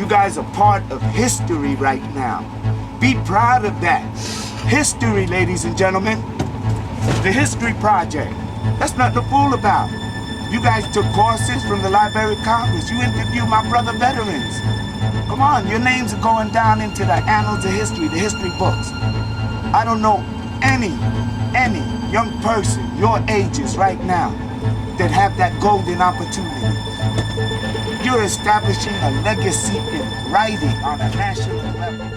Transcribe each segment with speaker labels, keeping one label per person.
Speaker 1: You guys are part of history right now. Be proud of that. History, ladies and gentlemen. The History Project. That's nothing to fool about. You guys took courses from the Library of Congress. You interviewed my brother veterans. Come on, your names are going down into the annals of history, the history books. I don't know any young person your ages right now that have that golden opportunity. You're establishing a legacy in writing on a national level.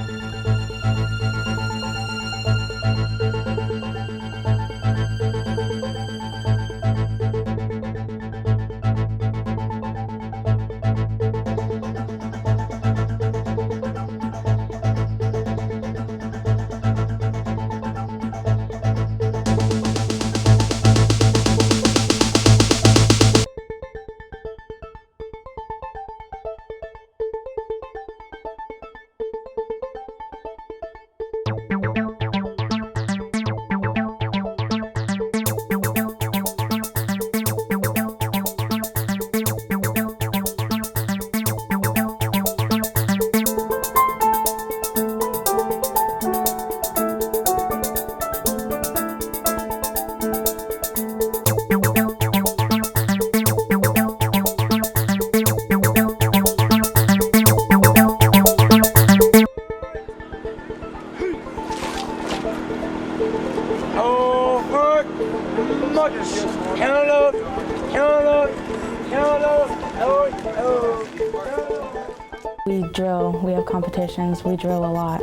Speaker 2: We drill, we have competitions, we drill a lot.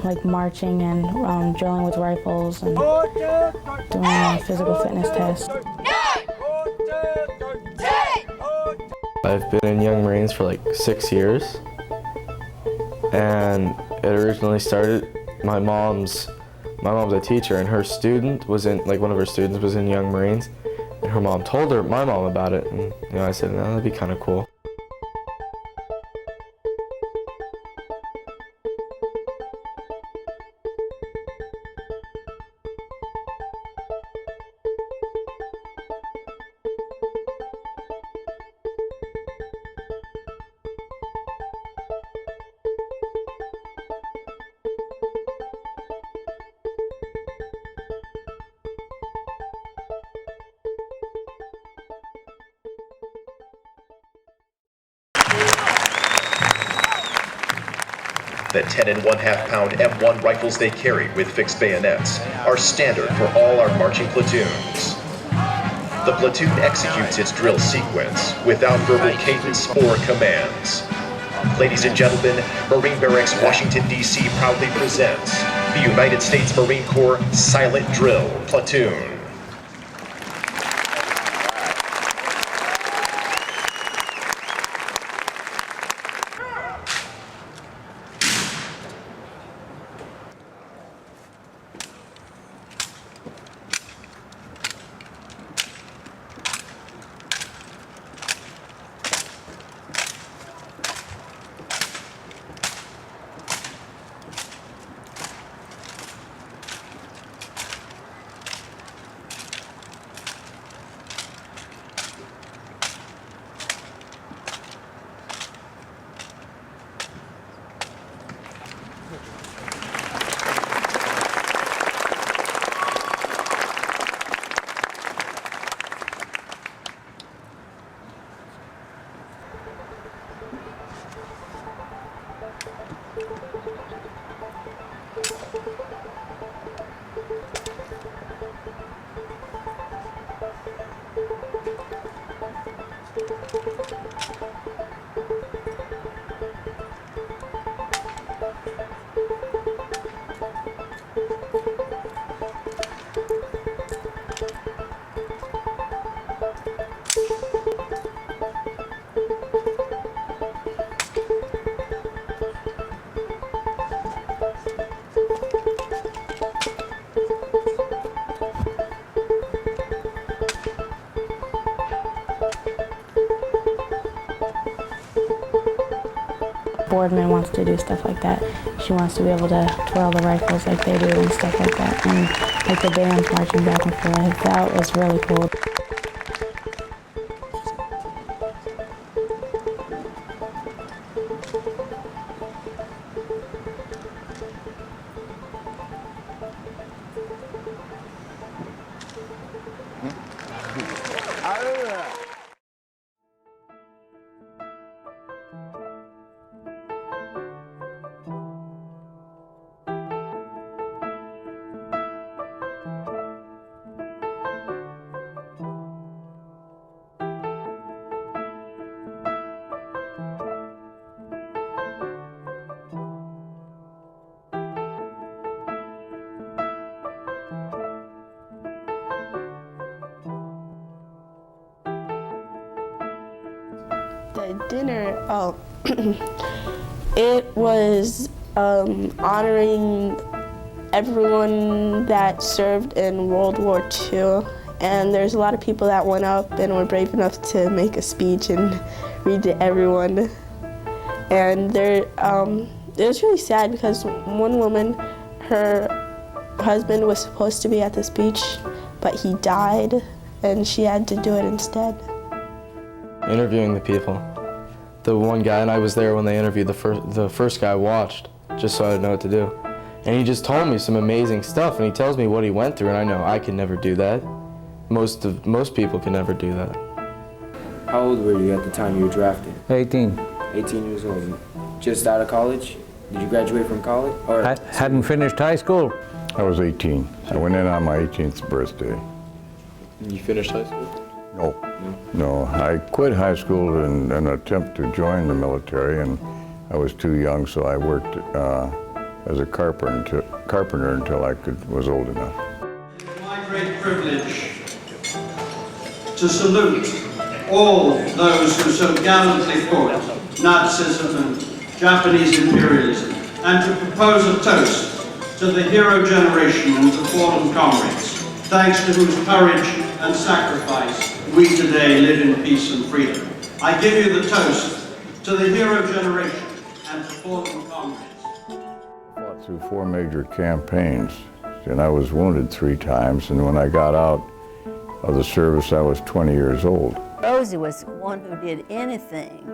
Speaker 2: Like marching and drilling with rifles and doing physical fitness tests.
Speaker 3: I've been in Young Marines for like 6 years, and it originally started, my mom's a teacher, and her student was in, like one of her students was in Young Marines, and her mom told my mom about it, and I said, no, that'd be kind of cool.
Speaker 4: The 10 1/2 pound M1 rifles they carry with fixed bayonets are standard for all our marching platoons. The platoon executes its drill sequence without verbal cadence or commands. Ladies and gentlemen, Marine Barracks, Washington, D.C. proudly presents the United States Marine Corps Silent Drill Platoon.
Speaker 2: Boardman wants to do stuff like that. She wants to be able to twirl the rifles like they do and stuff like that. And like the bands marching back and forth. That was really cool.
Speaker 5: The dinner, it was honoring everyone that served in World War II. And there's a lot of people that went up and were brave enough to make a speech and read to everyone. And it was really sad because one woman, her husband was supposed to be at the speech, but he died, and she had to do it instead.
Speaker 3: Interviewing the people. The one guy, and I was there when they interviewed the first guy I watched, just so I'd know what to do. And he just told me some amazing stuff, and he tells me what he went through, and I know I could never do that. Most people can never do that.
Speaker 6: How old were you at the time you were drafted?
Speaker 7: 18.
Speaker 6: 18 years old. Just out of college? Did you graduate from college? Or
Speaker 7: I hadn't finished high school.
Speaker 8: I was 18. I went in on my 18th birthday.
Speaker 3: You finished high school?
Speaker 8: No, I quit high school in an attempt to join the military, and I was too young, so I worked as a carpenter until I was old enough.
Speaker 9: It's my great privilege to salute all those who so gallantly fought Nazism and Japanese imperialism, and to propose a toast to the hero generation and to fallen comrades, thanks to whose courage and sacrifice we today live in peace and freedom. I give you the toast to the hero generation and to fallen comrades.
Speaker 8: I fought through 4 major campaigns, and I was wounded 3 times, and when I got out of the service, I was 20 years old.
Speaker 10: Rosie was one who did anything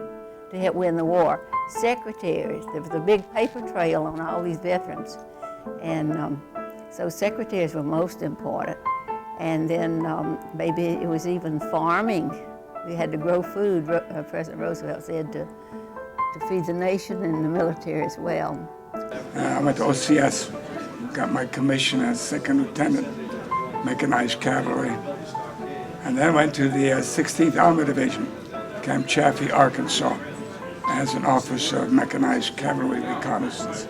Speaker 10: to help win the war. Secretaries, there was a big paper trail on all these veterans, and so secretaries were most important. And then maybe it was even farming. We had to grow food, President Roosevelt said, to feed the nation and the military as well.
Speaker 11: I went to OCS, got my commission as second lieutenant, mechanized cavalry, and then went to the 16th Armored Division, Camp Chaffee, Arkansas, as an officer of mechanized cavalry reconnaissance.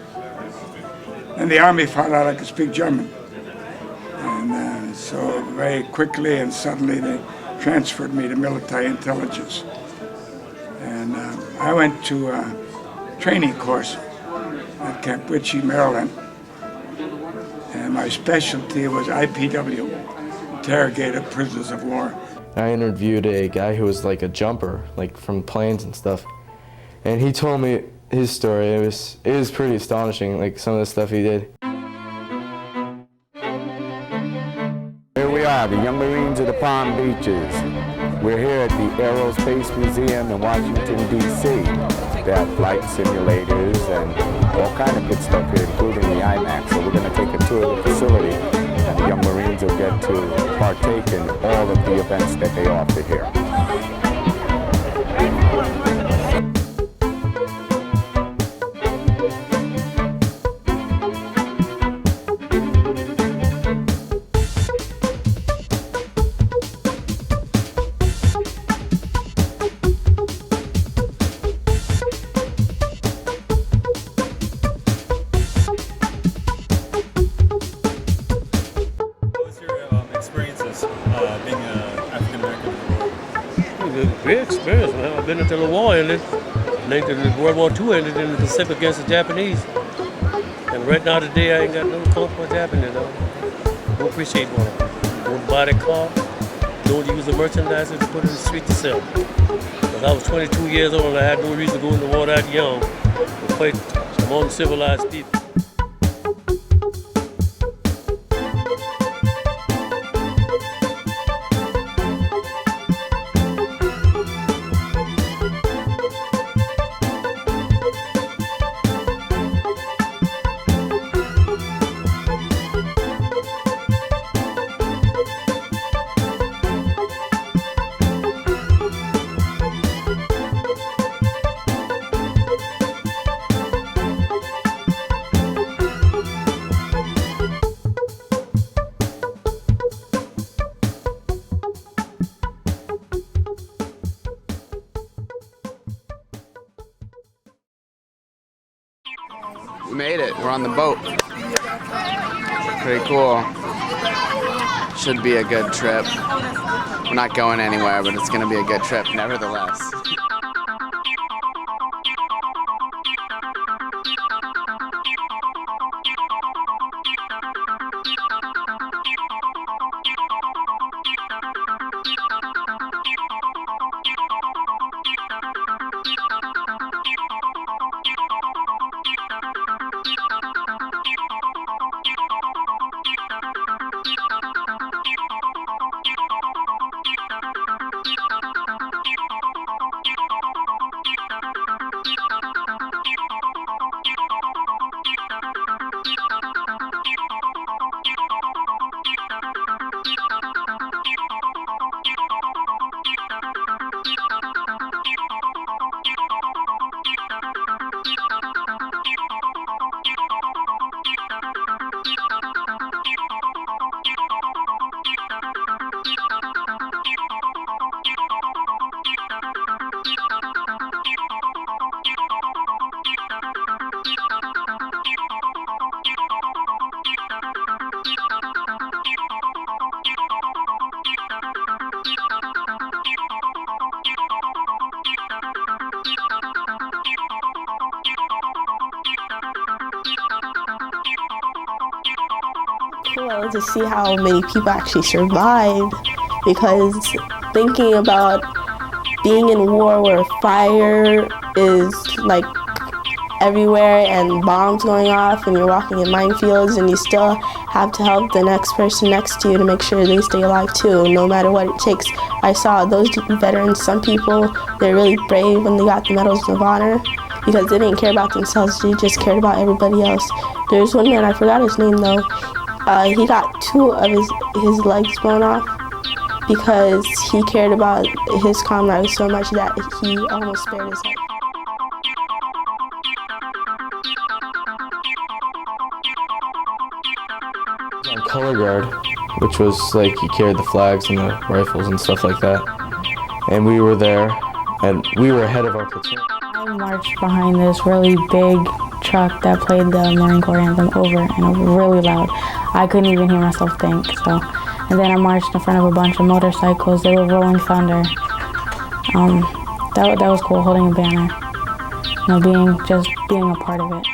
Speaker 11: Then the Army found out I could speak German. And so very quickly and suddenly they transferred me to military intelligence. And I went to a training course at Camp Tcci, Maryland. And my specialty was IPW, interrogated prisoners of war.
Speaker 3: I interviewed a guy who was like a jumper, like from planes and stuff. And he told me his story. It was pretty astonishing, like some of the stuff he did.
Speaker 12: Here we are, the Young Marines of the Palm Beaches. We're here at the Aerospace Museum in Washington, D.C. They have flight simulators and all kind of good stuff here, including the IMAX. So we're going to take a tour of the facility, and the Young Marines will get to partake in all of the events that they offer here.
Speaker 13: Great experience, man. I've been until the war ended. World War II ended in the Pacific against the Japanese. And right now today I ain't got no clue what's happening. Don't appreciate one. Don't buy the car. Don't use the merchandise to put it in the street to sell. Because I was 22 years old and I had no reason to go in the war that young to fight among civilized people.
Speaker 14: We made it. We're on the boat. Pretty cool. Should be a good trip. We're not going anywhere, but it's going to be a good trip nevertheless.
Speaker 5: cool to see how many people actually survived, because thinking about being in war where fire is like everywhere and bombs going off and you're walking in minefields and you still have to help the next person next to you to make sure they stay alive too, no matter what it takes. I saw those veterans, some people, they're really brave when they got the Medals of Honor because they didn't care about themselves, they just cared about everybody else. There's one man, I forgot his name though, he got 2 of his legs blown off because he cared about his comrades so much that he almost spared his life.
Speaker 3: On color guard, which was like you carried the flags and the rifles and stuff like that. And we were there, and we were ahead of our platoon.
Speaker 2: I marched behind this really big truck that played the Marine Corps anthem over and over really loud. I couldn't even hear myself think. And then I marched in front of a bunch of motorcycles. They were rolling thunder. That was cool, holding a banner. Being a part of it.